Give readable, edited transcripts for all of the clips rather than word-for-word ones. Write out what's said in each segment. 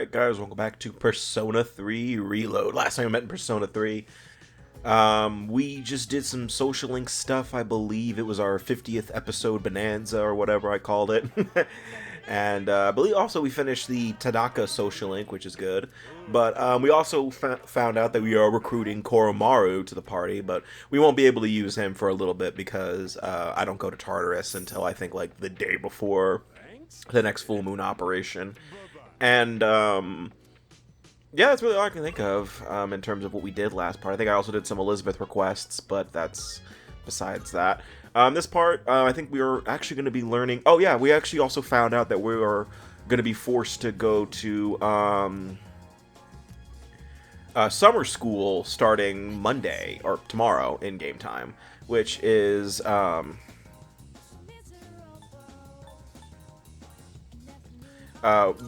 Alright guys, welcome back to Persona 3 Reload. Last time we met in Persona 3, we just did some social link stuff. I believe it was our 50th episode bonanza or whatever I called it. And I believe also we finished the Tanaka social link, which is good. But we also found out that we are recruiting Koromaru to the party, but we won't be able to use him for a little bit because I don't go to Tartarus until I think like the day before the next full moon operation. And yeah, that's really all I can think of in terms of what we did last part. I think I also did some Elizabeth requests, but that's besides that. This part, I think we are actually going to be learning... Oh yeah, we actually also found out that we are going to be forced to go to summer school starting Monday, or tomorrow in game time, which is...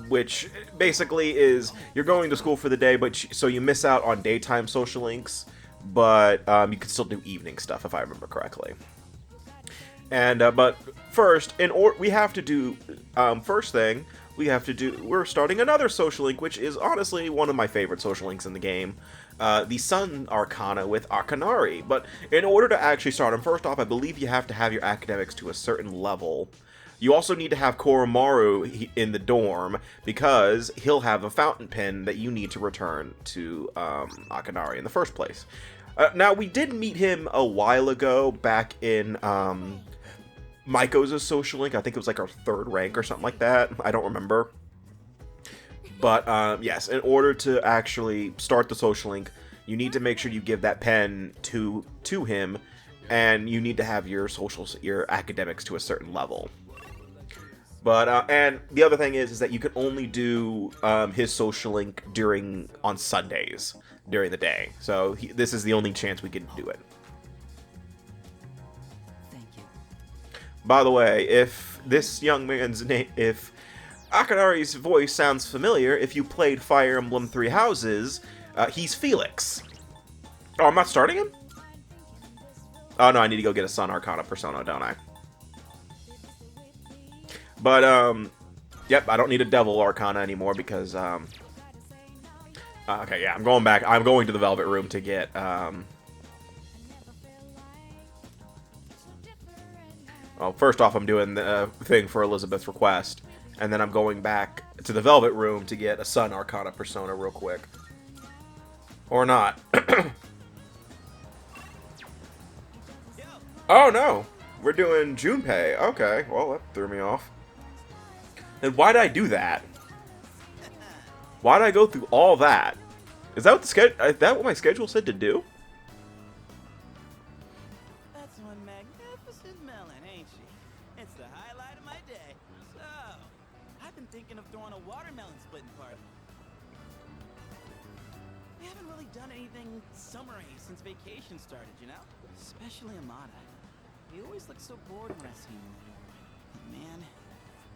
which basically is you're going to school for the day, but so you miss out on daytime social links, but you can still do evening stuff if I remember correctly. And but first, we have to do first thing we have to do. We're starting another social link, which is honestly one of my favorite social links in the game. The Sun Arcana with Akanari. But in order to actually start them, first off, I believe you have to have your academics to a certain level. You also need to have Koromaru in the dorm, because he'll have a fountain pen that you need to return to Akanari in the first place. Now, we did meet him a while ago, back in Maiko's social link. I think it was like our 3rd rank or something like that. I don't remember. But, yes, in order to actually start the social link, you need to make sure you give that pen to him, and you need to have your academics to a certain level. But, and the other thing is that you can only do his social link on Sundays, during the day. So this is the only chance we can do it. Thank you. By the way, if this young man's name, if Akanari's voice sounds familiar, if you played Fire Emblem Three Houses, he's Felix. Oh, I'm not starting him? Oh no, I need to go get a Sun Arcana persona, don't I? But, yep, I don't need a Devil Arcana anymore because, okay, yeah, I'm going back. I'm going to the Velvet Room to get, well, first off, I'm doing the thing for Elizabeth's request, and then I'm going back to the Velvet Room to get a Sun Arcana persona real quick. Or not. Oh, no! We're doing Junpei. Okay, well, that threw me off. Then why did I do that? Why did I go through all that? Is that what what my schedule said to do? That's one magnificent melon, ain't she? It's the highlight of my day. So, I've been thinking of throwing a watermelon splitting party. We haven't really done anything summery since vacation started, you know? Especially Amada. He always looks so bored when I see him in the doorway. But man,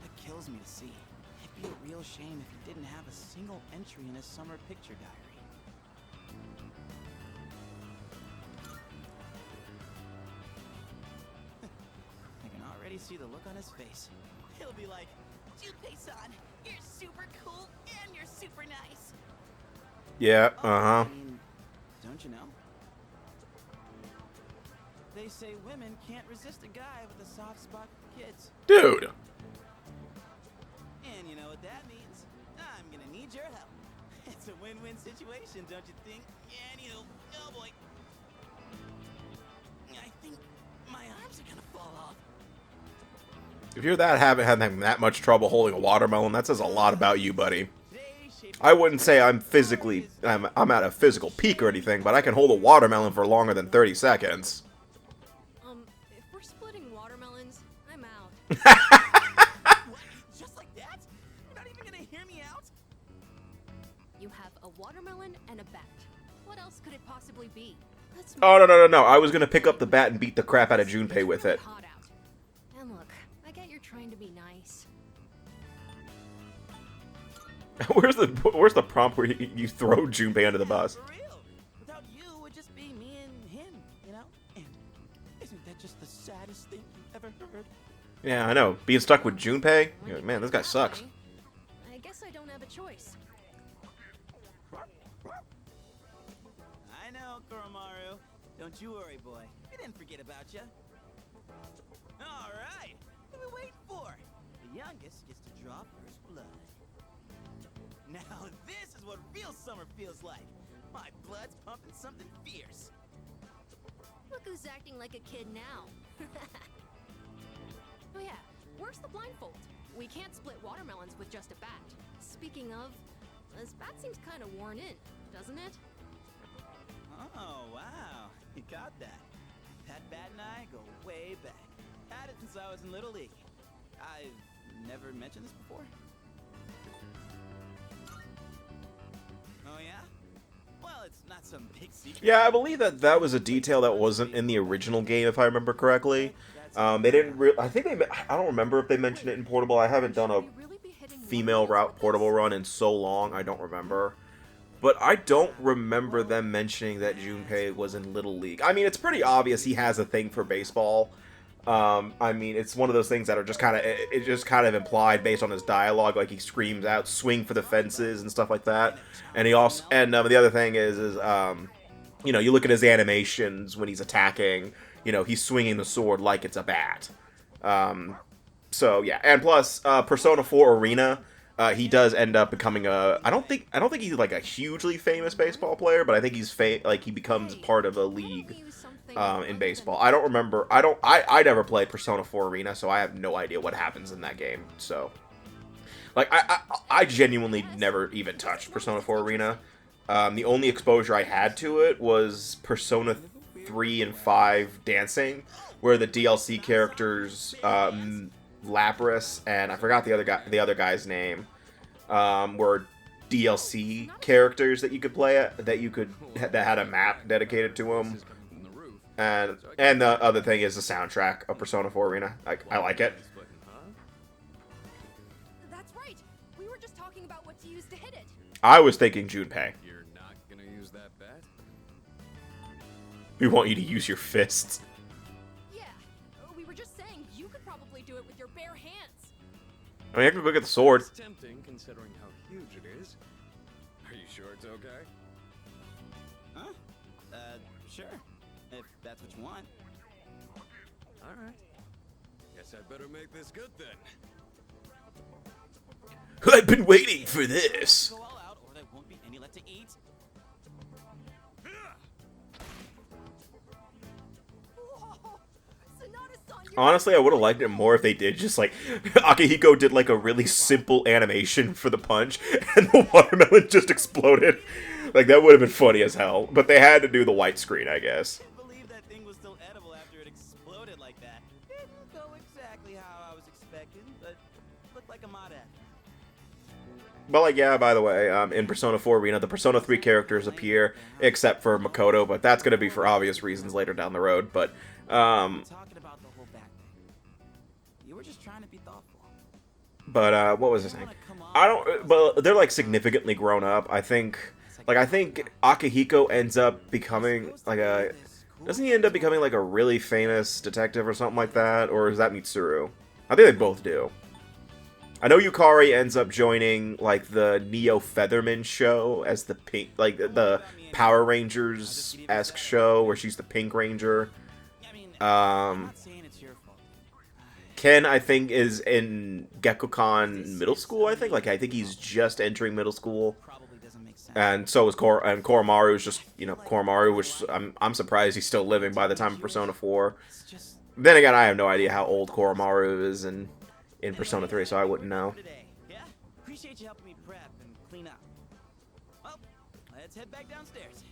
that kills me to see. It'd be a real shame if he didn't have a single entry in his summer picture diary. I can already see the look on his face. He'll be like, "Junpei-san, you're super cool and you're super nice." Yeah, I mean, don't you know? They say women can't resist a guy with a soft spot for kids. Dude! And you know what that means? I'm gonna need your help. It's a win-win situation, don't you think? Anywho, oh boy. I think my arms are gonna fall off. If you're having that much trouble holding a watermelon, that says a lot about you, buddy. I wouldn't say I'm at a physical peak or anything, but I can hold a watermelon for longer than 30 seconds. If we're splitting watermelons, I'm out. What? Just like that? You're not even gonna hear me out? You have a watermelon and a bat. What else could it possibly be? Let's Oh, no. I was gonna pick up the bat and beat the crap out of Junpei with it. Hot out. And look, I get you're trying to be nice. Where's the prompt where you throw Junpei under the bus? For real. Without you, it would just be me and him, you know? And isn't that just the saddest thing you've ever heard? Yeah, I know. Being stuck with Junpei? Man, this guy sucks. I guess I don't have a choice. know, Koromaru. Don't you worry, boy. We didn't forget about you. All right. What are we waiting for? The youngest gets to draw first blood. Now this is what real summer feels like. My blood's pumping something fierce. Look who's acting like a kid now. Oh yeah, where's the blindfold? We can't split watermelons with just a bat. Speaking of, this bat seems kind of worn in, doesn't it? Oh, wow. You got that. That bat and I go way back. Had it since I was in Little League. I've never mentioned this before. Oh, yeah? Well, it's not some big secret. Yeah, I believe that was a detail that wasn't in the original game, if I remember correctly. They didn't. I think they. I don't remember if they mentioned it in Portable. I haven't done a female route Portable run in so long. I don't remember. But I don't remember them mentioning that Junpei was in Little League. I mean, it's pretty obvious he has a thing for baseball. I mean, it's one of those things that are just kind of implied based on his dialogue. Like he screams out, "Swing for the fences" and stuff like that. And he also, the other thing is you know, you look at his animations when he's attacking. You know, he's swinging the sword like it's a bat. So yeah, and plus, Persona 4 Arena. He does end up becoming a. I don't think he's like a hugely famous baseball player, but I think he's he becomes part of a league in baseball. I don't remember. I never played Persona 4 Arena, so I have no idea what happens in that game. So, like, I genuinely never even touched Persona 4 Arena. The only exposure I had to it was Persona 3 and 5 Dancing, where the DLC characters. Lapras and I forgot the other guy's name were DLC characters that you could play that had a map dedicated to them, and the other thing is the soundtrack of Persona 4 Arena. I like it. That's right. We were just talking about what to use to hit it. I was thinking Junpei. You're not gonna use that bat? We want you to use your fists. We were just saying you could probably do it with your bare hands. I mean, I can go get the sword. It's tempting considering how huge it is. Are you sure it's okay? Huh? Sure. If that's what you want. Alright. Guess I better make this good then. I've been waiting for this. Go all out, or there won't be any left to eat. Honestly, I would have liked it more if they did just like Akihiko did like a really simple animation for the punch and the watermelon just exploded. Like that would have been funny as hell. But they had to do the white screen, I guess. I can't believe that thing was still edible after it exploded like that. Didn't go exactly how I was expecting, but looked like a mod ad. But like, yeah, by the way, in Persona 4 Arena, the Persona 3 characters appear, except for Makoto, but that's gonna be for obvious reasons later down the road. But Talking about the whole back thing. You were just trying to be thoughtful. What was his name? I don't. But they're like significantly grown up. I think Akihiko ends up becoming like a. Doesn't he end up becoming like a really famous detective or something like that? Or is that Mitsuru? I think they both do. I know Yukari ends up joining like the Neo Featherman show as the pink, like the Power Rangers-esque show where she's the Pink Ranger. Ken, I think, is in Gekkoukan middle school, I think. Like, I think he's just entering middle school. And so is Koromaru is just, you know, Koromaru, which I'm surprised he's still living by the time of Persona 4. Then again, I have no idea how old Koromaru is in Persona 3, so I wouldn't know. Yeah? Appreciate you helping me prep and clean up. Well, let's head back downstairs.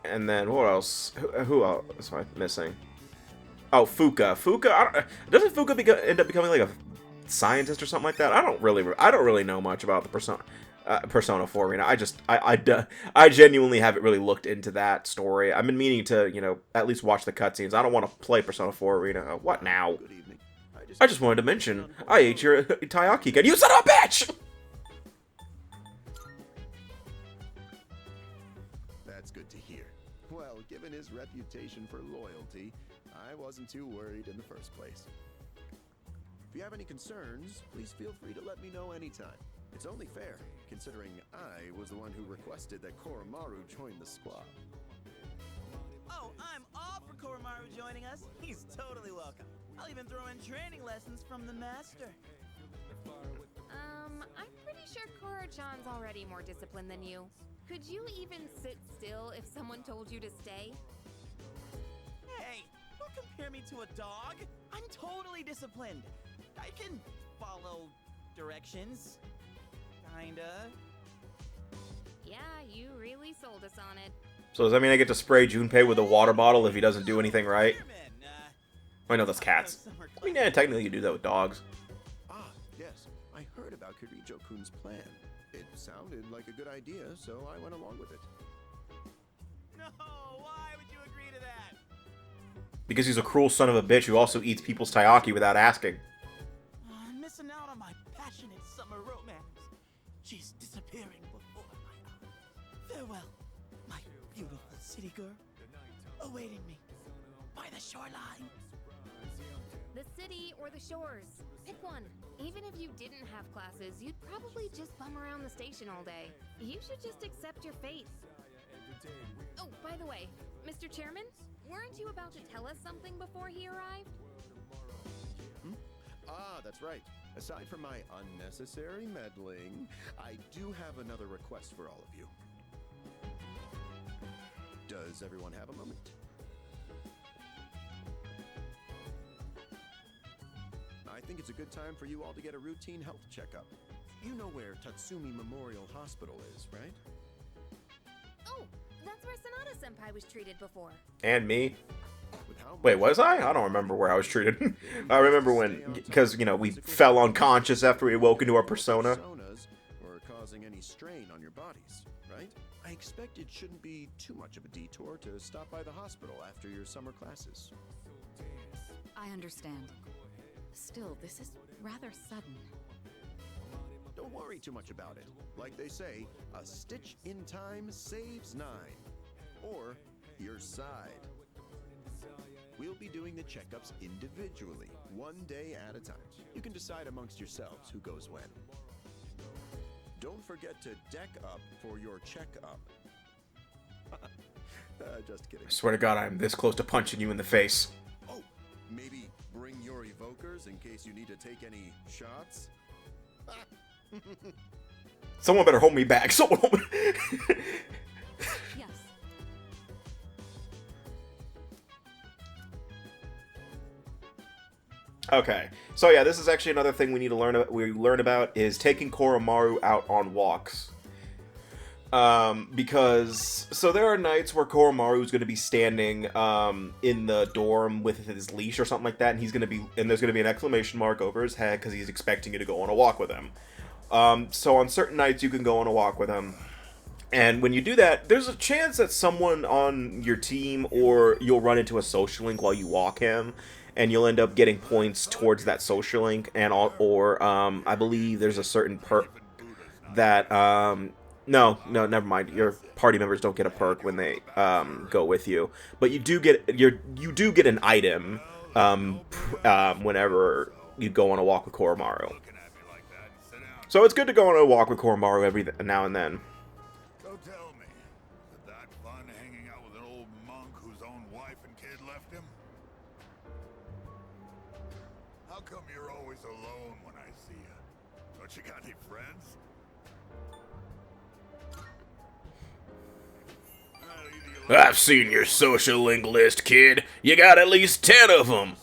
And then, what else? Who else am I missing? Oh, Fuka. Doesn't Fuka end up becoming like a scientist or something like that? I don't really know much about the Persona 4 Arena. I genuinely haven't really looked into that story. I've been meaning to, you know, at least watch the cutscenes. I don't want to play Persona 4 Arena. What now? I just wanted to mention, I ate your taiyaki. And you son of a bitch! That's good to hear. Well, given his reputation for loyalty, I wasn't too worried in the first place. If you have any concerns, please feel free to let me know anytime. It's only fair, considering I was the one who requested that Koromaru join the squad. Oh, I'm all for Koromaru joining us. He's totally welcome. I'll even throw in training lessons from the master. I'm pretty sure Koro-chan's already more disciplined than you. Could you even sit still if someone told you to stay? Hey, don't compare me to a dog. I'm totally disciplined. I can follow directions. Kinda. Yeah, you really sold us on it. So does that mean I get to spray Junpei with a water bottle if he doesn't do anything right? I know that's cats. I mean, yeah, technically you do that with dogs. Ah, yes. I heard about Kirijo-kun's plan. It sounded like a good idea, so I went along with it. No, why would you agree to that? Because he's a cruel son of a bitch who also eats people's taiyaki without asking. I'm missing out on my passionate summer romance. She's disappearing before my eyes. Farewell, my beautiful city girl, awaiting me by the shoreline. The city or the shores. Pick one. Even if you didn't have classes, you'd probably just bum around the station all day. You should just accept your fate. Oh, by the way, Mr. Chairman, weren't you about to tell us something before he arrived? Ah, that's right. Aside from my unnecessary meddling, I do have another request for all of you. Does everyone have a moment? I think it's a good time for you all to get a routine health checkup. You know where Tatsumi Memorial Hospital is, right? Oh, that's where Sanada-senpai was treated before. And me. With how Wait, much- was I? I don't remember where I was treated. I remember when, because, you know, we fell unconscious after we awoke into our persona. Personas were causing any strain on your bodies, right? I expect it shouldn't be too much of a detour to stop by the hospital after your summer classes. I understand. Still, this is rather sudden. Don't worry too much about it. Like they say, a stitch in time saves 9. Or your side. We'll be doing the checkups individually, one day at a time. You can decide amongst yourselves who goes when. Don't forget to deck up for your checkup. Just kidding. I swear to God, I'm this close to punching you in the face. Oh, maybe bring your evokers in case you need to take any shots? Someone better hold me back. Someone hold me. Yes. Okay, so yeah, this is actually another thing we need to learn about is taking Koromaru out on walks. Because so there are nights where Koromaru is going to be standing in the dorm with his leash or something like that, and there's going to be an exclamation mark over his head because he's expecting you to go on a walk with him. So on certain nights you can go on a walk with him. And when you do that, there's a chance that someone on your team or you'll run into a social link while you walk him, and you'll end up getting points towards that social link. And I believe there's a certain perk that no, never mind. Your party members don't get a perk when they go with you, but you do get an item whenever you go on a walk with Koromaru. So it's good to go on a walk with Koromaru every now and then. So tell me, is it that fun hanging out with an old monk whose own wife and kid left him? How come you're always alone when I see you? Don't you got any friends? I've seen your social link list, kid. You got at least 10 of them.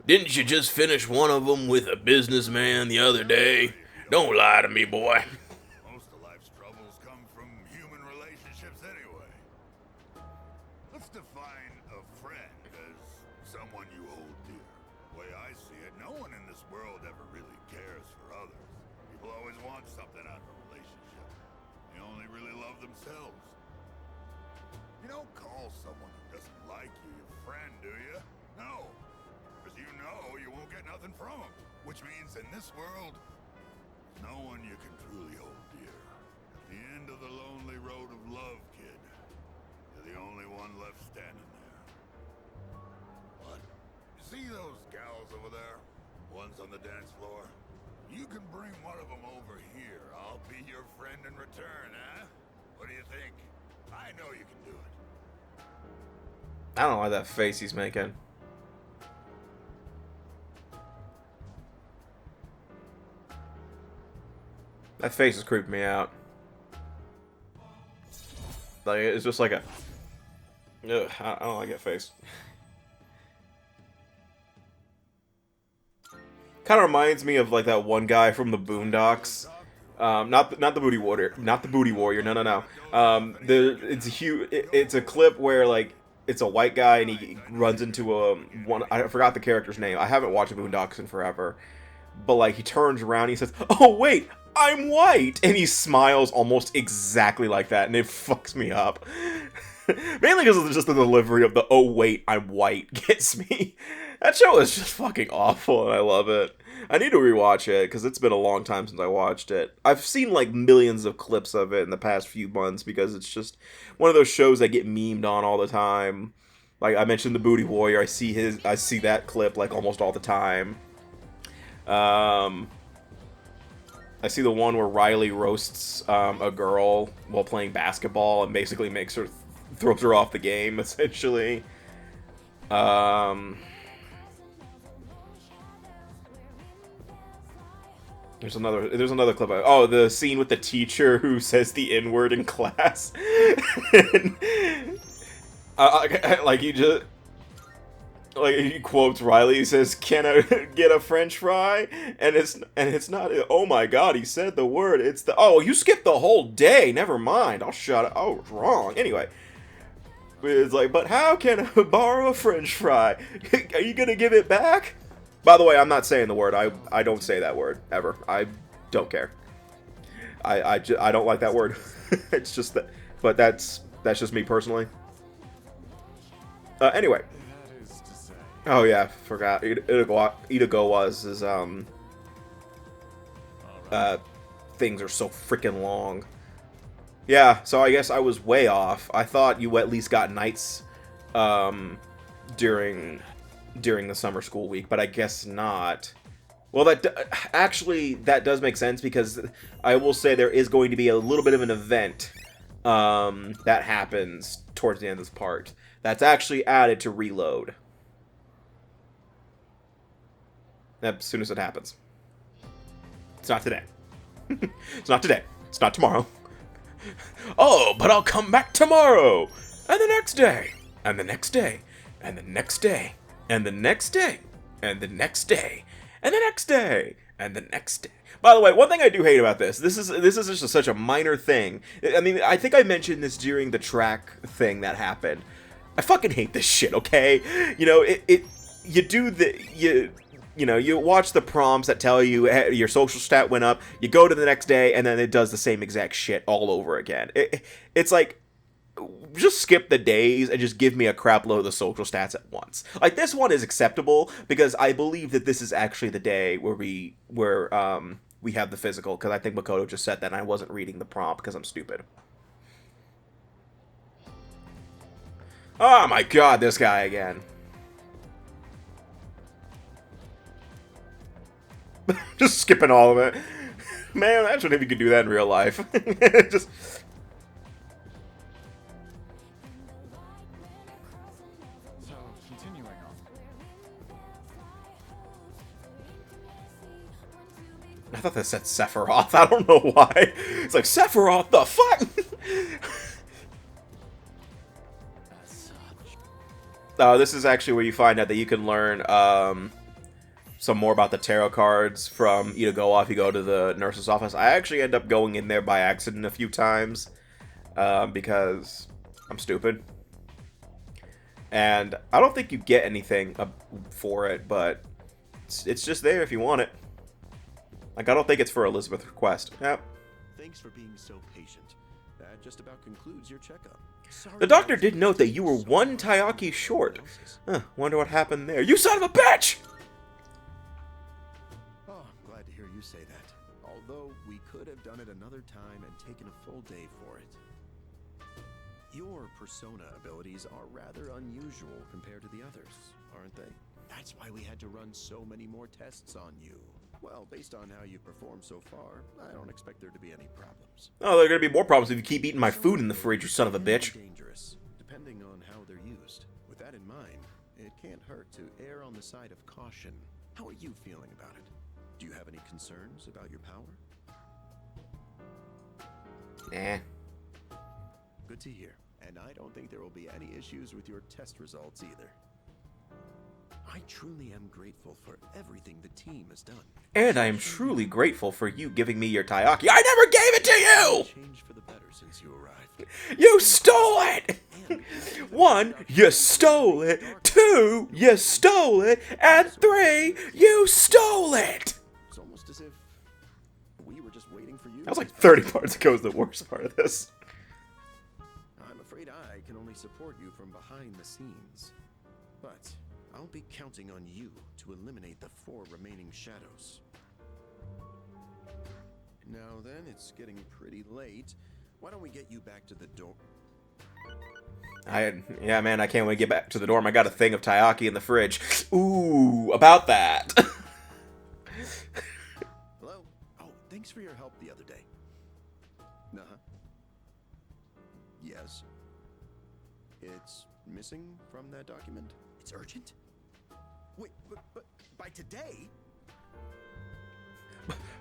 Didn't you just finish one of them with a businessman the other day? Don't lie to me, boy. Most of life's troubles come from human relationships anyway. Let's define a friend as someone you hold dear. The way I see it, no one in this world ever really cares for others. People always want something out of a relationship. They only really love themselves. You don't call someone who doesn't like you your friend, do you? No. Because you know you won't get nothing from them. Which means in this world, no one you can truly hold dear. At the end of the lonely road of love, kid, you're the only one left standing there. What? You see those gals over there? Ones on the dance floor? You can bring one of them over here. I'll be your friend in return, huh? What do you think? I know you can do it. I don't like that face he's making. That face is creeping me out. Like, it's just like a... Ugh, I don't like that face. Kind of reminds me of like that one guy from the Boondocks. Not the booty warrior, not the booty warrior. No, no, no. It's a clip where like it's a white guy and he runs into one. I forgot the character's name. I haven't watched Boondocks in forever. But like he turns around, and he says, "Oh wait, I'm white," and he smiles almost exactly like that, and it fucks me up. Mainly because of just the delivery of the "oh wait, I'm white" gets me. That show is just fucking awful, and I love it. I need to rewatch it, because it's been a long time since I watched it. I've seen, like, millions of clips of it in the past few months, because it's just one of those shows that get memed on all the time. Like, I mentioned the Booty Warrior, I see that clip, like, almost all the time. I see the one where Riley roasts a girl while playing basketball, and basically throws her off the game, essentially. There's another clip. Oh, the scene with the teacher who says the N-word in class. And, like he quotes Riley. He says, "Can I get a French fry?" And it's not. Oh my God, he said the word. It's the. Oh, you skipped the whole day. Never mind. I'll shut it. Oh, it's wrong. Anyway. It's like, but how can I borrow a French fry? Are you gonna give it back? By the way, I'm not saying the word. I don't say that word ever. I don't care. I don't like that word. It's just that. But that's just me personally. Anyway. Oh yeah, forgot. Itagawa's is things are so freaking long. Yeah, so I guess I was way off. I thought you at least got nights during the summer school week, but I guess not. Well, that does make sense, because I will say there is going to be a little bit of an event that happens towards the end of this part. That's actually added to Reload. As soon as it happens. It's not today. It's not today. It's not tomorrow. Oh, but I'll come back tomorrow! And the next day! And the next day! And the next day! And the next day! And the next day! And the next day! And the next day! By the way, one thing I do hate about this is just such a minor thing. I mean, I think I mentioned this during the track thing that happened. I fucking hate this shit, okay? You know, you watch the prompts that tell you hey, your social stat went up, you go to the next day, and then it does the same exact shit all over again. It's like, just skip the days and just give me a crap load of the social stats at once. Like, this one is acceptable, because I believe that this is actually the day where we have the physical, because I think Makoto just said that, and I wasn't reading the prompt because I'm stupid. Oh my God, this guy again. Just skipping all of it. Man, imagine if you could do that in real life. Just... So, continuing on. I thought that said Sephiroth. I don't know why. It's like, Sephiroth, the fuck? This is actually where you find out that you can learn some more about the tarot cards from Itagawa if you go to the nurse's office. I actually end up going in there by accident a few times because I'm stupid. And I don't think you get anything for it, but it's just there if you want it. Like, I don't think it's for Elizabeth's request. Yep. Thanks for being so patient. That just about concludes your checkup. The doctor did note that you were one Taiyaki short. Huh, wonder what happened there. You son of a bitch! Oh, I'm glad to hear you say that. Although we could have done it another time and taken a full day for it. Your persona abilities are rather unusual compared to the others, aren't they? That's why we had to run so many more tests on you. Well, based on how you've performed so far, I don't expect there to be any problems. Oh, there are going to be more problems if you keep eating my food in the fridge, you son of a bitch. Dangerous, depending on how they're used. With With that in mind, it can't hurt to err on the side of caution. How are you feeling about it? Do you have any concerns about your power? Nah. Good to hear. And I don't think there will be any issues with your test results either. I truly am grateful for everything the team has done. And I am truly grateful for you giving me your Taiyaki. I never gave it to you! Changed for the better since you arrived. You stole it! 1, you stole it. 2, you stole it. And 3, you stole it! It's almost as if we were just waiting for you. That was like 30 parts ago is the worst part of this. I'm afraid I can only support you from behind the scenes. But I'll be counting on you to eliminate the 4 remaining shadows. Now then, it's getting pretty late. Why don't we get you back to the door? Yeah, man, I can't wait to get back to the dorm. I got a thing of Taiyaki in the fridge. Ooh, about that. Hello? Oh, thanks for your help the other day. Uh-huh. Yes. It's missing from that document? It's urgent? Wait, but by today?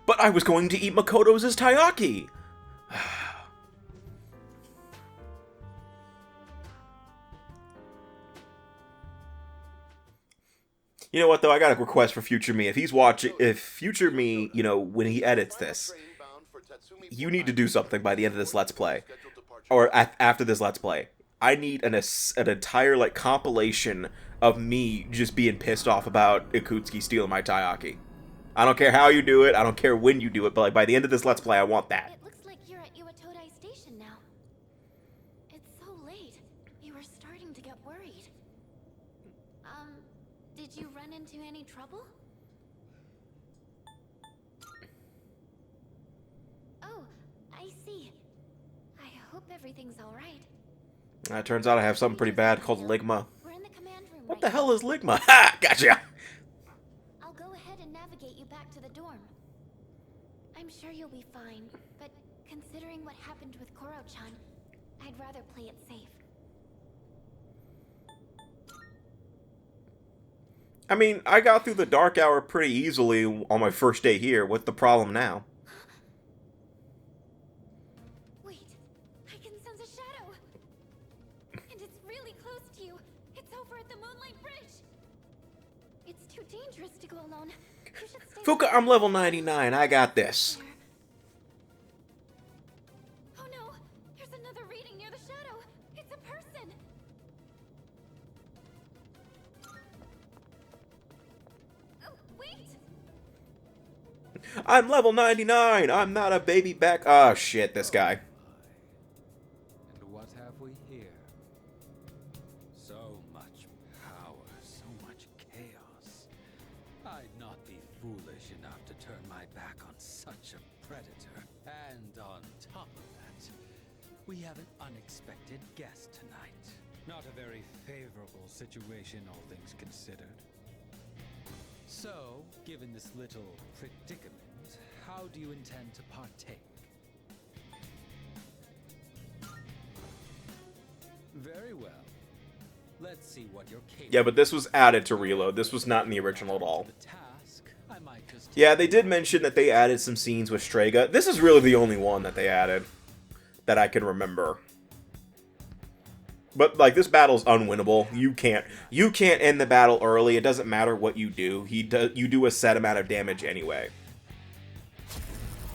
But I was going to eat Makoto's Taiyaki. You know what, though? I got a request for future me. If he's watching, if future me, you know, when he edits this, you need to do something by the end of this Let's Play. Or after this Let's Play. I need an entire, like, compilation of me just being pissed off about Ikutsuki stealing my Taiyaki. I don't care how you do it, I don't care when you do it, but, like, by the end of this Let's Play, I want that. It looks like you're at Iwatodai Station now. It's so late. You were starting to get worried. Did you run into any trouble? Oh, I see. I hope everything's all right. It turns out I have something pretty bad called Ligma. We're in the command room. What right the now. hell is Ligma? Ha! Gotcha! I'll go ahead and navigate you back to the dorm. I'm sure you'll be fine, but considering what happened with Koro-chan, I'd rather play it safe. I mean, I got through the dark hour pretty easily on my first day here. What's the problem now? Wait, I can sense a shadow. And it's really close to you. It's over at the Moonlight Bridge. It's too dangerous to go alone. You should stay Fuka, I'm level 99. I got this. there. Oh no, there's another reading near the shadow. It's a person. Oh, wait. I'm level 99. I'm not a baby back. Oh, shit, this guy. And what have we here? So much power, so much chaos. I'd not be foolish enough to turn my back on such a predator. And on top of that, we have an unexpected guest tonight. Not a very favorable situation, all things considered. So, given this little predicament, how do you intend to partake? Very well. Let's see what you're capable. Yeah, but this was added to Reload. This was not in the original at all. The task, I might just Yeah, they did mention that they added some scenes with Strega. This is really the only one that they added that I can remember. But, like, this battle's unwinnable. You can't end the battle early. It doesn't matter what you do. You do a set amount of damage anyway.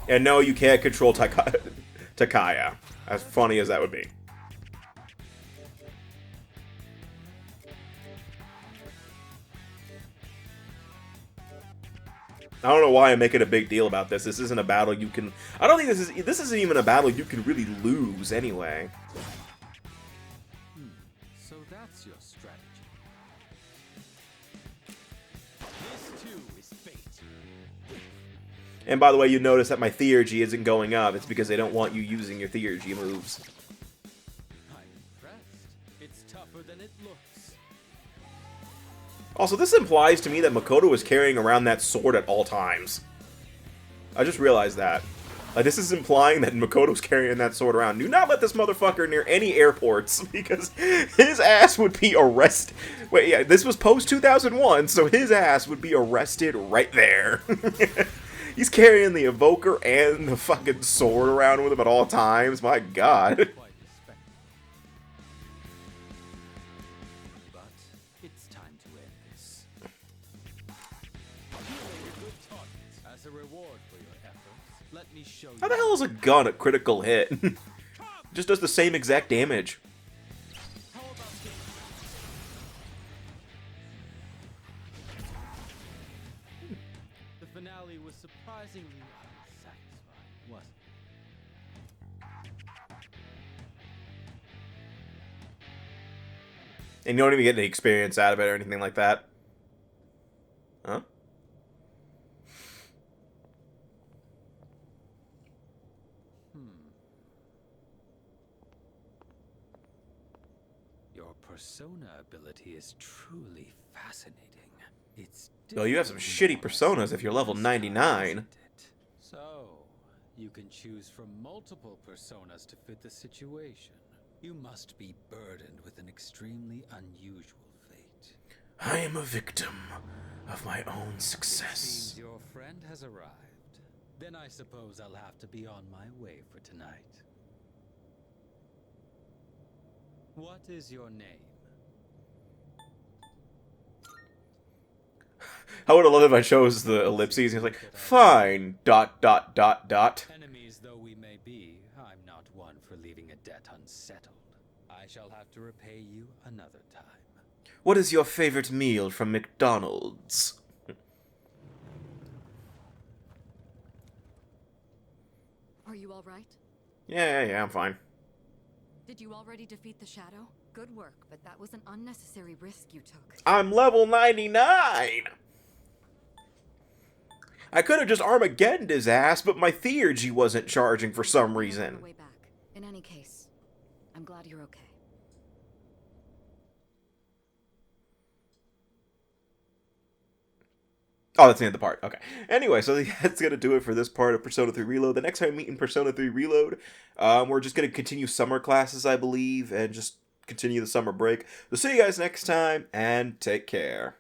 And no, you can't control Takaya. As funny as that would be. I don't know why I'm making a big deal about this. This isn't a battle you can... I don't think this isn't even a battle you can really lose anyway. So that's your strategy. This too is fate. And by the way, you notice that my theurgy isn't going up. It's because they don't want you using your theurgy moves. I'm impressed. It's tougher than it looks. Also, this implies to me that Makoto is carrying around that sword at all times. I just realized that. This is implying that Makoto's carrying that sword around. Do not let this motherfucker near any airports, because his ass would be arrested. Wait, yeah, this was post-2001, so his ass would be arrested right there. He's carrying the evoker and the fucking sword around with him at all times. My god. Quite respectable. But it's time to end this. As a reward for your efforts, let me show you. How the hell is a gun a critical hit? Just does the same exact damage. The finale was surprisingly unsatisfying, wasn't it? And you don't even get any experience out of it or anything like that. Huh? Your persona ability is truly fascinating. It's Well, you have some shitty personas if you're level 99. isn't it? So, you can choose from multiple personas to fit the situation. You must be burdened with an extremely unusual fate. I am a victim of my own It success. seems your friend has arrived. Then I suppose I'll have to be on my way for tonight. What is your name? I would have loved if I chose the ellipses and he was like, fine, ... Enemies though we may be, I'm not one for leaving a debt unsettled. I shall have to repay you another time. What is your favorite meal from McDonald's? Are you all right? Yeah, I'm fine. Did you already defeat the shadow? Good work, but that was an unnecessary risk you took. I'm level 99! I could have just Armageddoned his ass, but my theurgy wasn't charging for some reason. Way back. In any case, I'm glad you're okay. Oh, that's the end of the part. Okay. Anyway, so that's going to do it for this part of Persona 3 Reload. The next time we meet in Persona 3 Reload, we're just going to continue summer classes, I believe, and just continue the summer break. So see you guys next time, and take care.